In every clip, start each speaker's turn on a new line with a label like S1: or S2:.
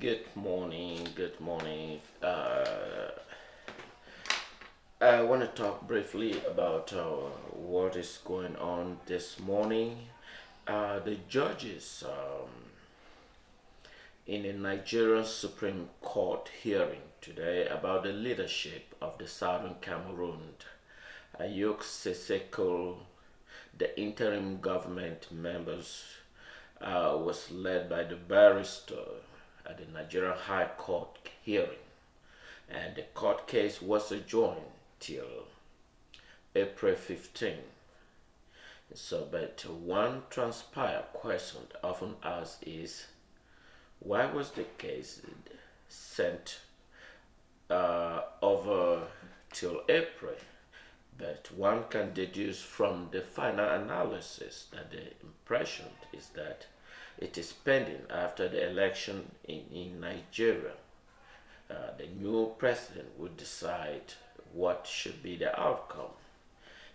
S1: Good morning. Good morning. I want to talk briefly about what is going on this morning. The judges in a Nigerian Supreme Court hearing today about the leadership of the Southern Cameroon, Ayuk Seseko, the interim government members, was led by the barrister at the Nigerian High Court hearing, and the court case was adjourned till April 15. So, but one transpired question often asked is, why was the case sent over till April? But one can deduce from the final analysis that the impression is that it is pending after the election in Nigeria. The new president would decide what should be the outcome.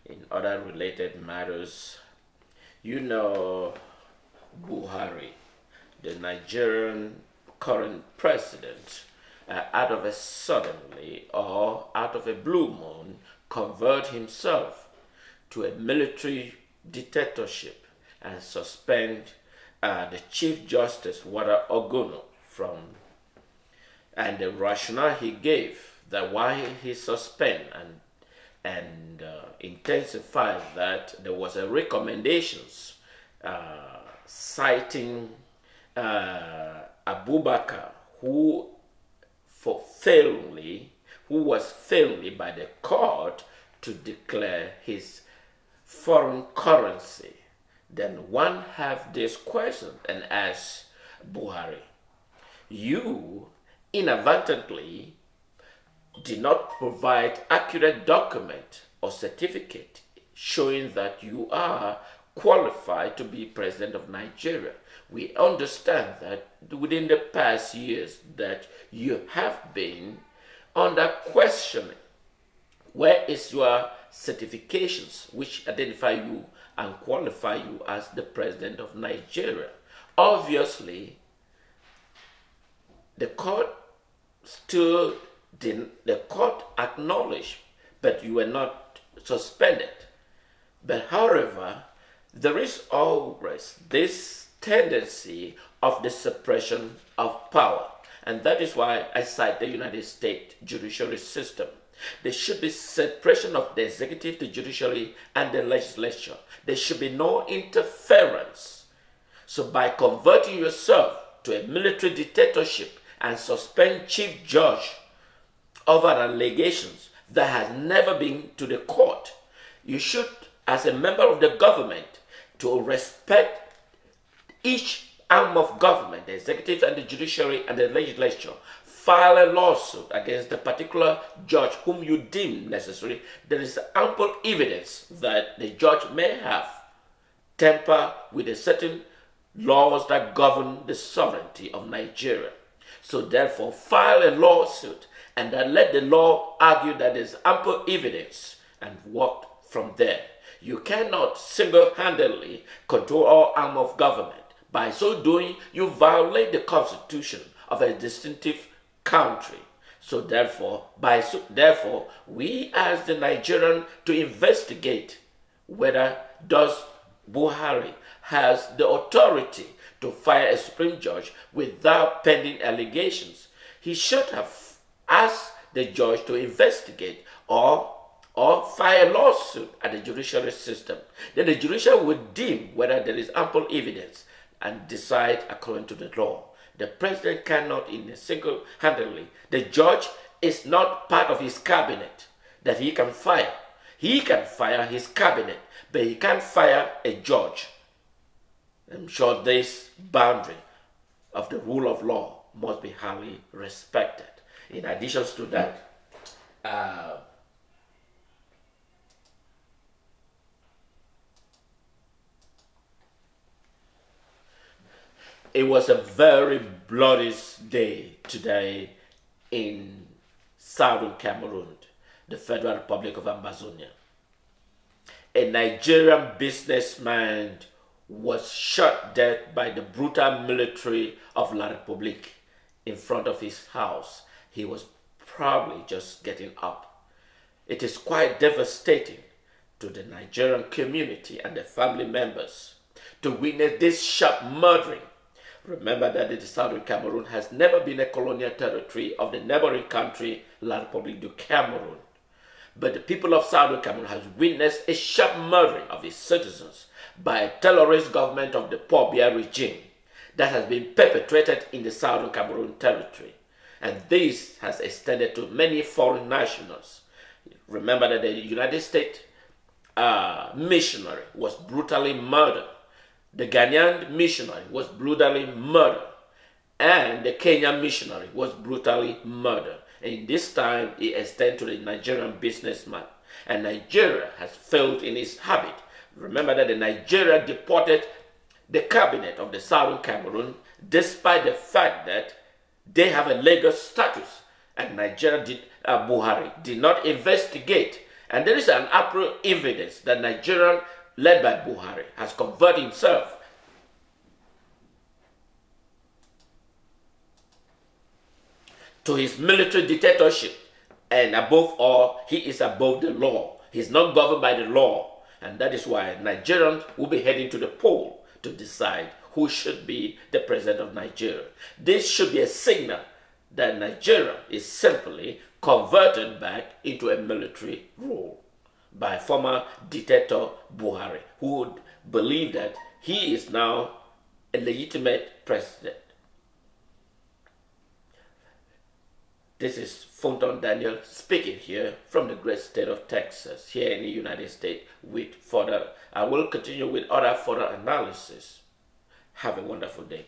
S1: In other related matters, you know, Buhari, the Nigerian current president, out of a suddenly or out of a blue moon, convert himself to a military dictatorship and suspend the Chief Justice Walter Onnoghen from, and the rationale he gave that why he suspend and intensified that there was a recommendations citing Abubakar who was failingly by the court to declare his foreign currency. Then one have this question and ask Buhari, you inadvertently did not provide accurate document or certificate showing that you are qualified to be president of Nigeria. We understand that within the past years that you have been under questioning. Where is your certifications which identify you and qualify you as the president of Nigeria? Obviously, the court acknowledged, but you were not suspended. But however, there is always this tendency of the suppression of power. And that is why I cite the United States judiciary system. There should be separation of the executive, the judiciary, and the legislature. There should be no interference. So by converting yourself to a military dictatorship and suspend chief judge over allegations that has never been to the court, you should, as a member of the government, to respect each arm of government, the executive and the judiciary and the legislature, file a lawsuit against the particular judge whom you deem necessary. There is ample evidence that the judge may have tempered with the certain laws that govern the sovereignty of Nigeria. So therefore, file a lawsuit and then let the law argue that there is ample evidence and work from there. You cannot single-handedly control all arm of government. By so doing, you violate the constitution of a distinctive country. So therefore, we ask the Nigerian to investigate whether does Buhari has the authority to fire a supreme judge without pending allegations. He should have asked the judge to investigate or file a lawsuit at the judiciary system. Then the judiciary would deem whether there is ample evidence and decide according to the law. The president cannot single-handedly. The judge is not part of his cabinet that he can fire. He can fire his cabinet, but he can't fire a judge. I'm sure this boundary of the rule of law must be highly respected. In addition to that, it was a very bloody day today in Southern Cameroon, the Federal Republic of Amazonia. A Nigerian businessman was shot dead by the brutal military of La Republique in front of his house. He was probably just getting up. It is quite devastating to the Nigerian community and their family members to witness this sharp murdering. Remember that the Southern Cameroon has never been a colonial territory of the neighboring country, La République du Cameroon. But the people of Southern Cameroon has witnessed a sharp murdering of its citizens by a terrorist government of the Paul Biya regime that has been perpetrated in the Southern Cameroon territory. And this has extended to many foreign nationals. Remember that the United States missionary was brutally murdered. The Ghanaian missionary was brutally murdered. And the Kenyan missionary was brutally murdered. And this time it extends to the Nigerian businessman. And Nigeria has failed in its habit. Remember that the Nigeria deported the cabinet of the Southern Cameroon despite the fact that they have a legal status. And Buhari did not investigate. And there is an ample evidence that Nigeria, led by Buhari, has converted himself to his military dictatorship. And above all, he is above the law. He's not governed by the law. And that is why Nigerians will be heading to the poll to decide who should be the president of Nigeria. This should be a signal that Nigeria is simply converted back into a military rule by former dictator Buhari, who would believe that he is now a legitimate president. This is Fonton Daniel speaking here from the great state of Texas, here in the United States. I will continue with other further analysis. Have a wonderful day.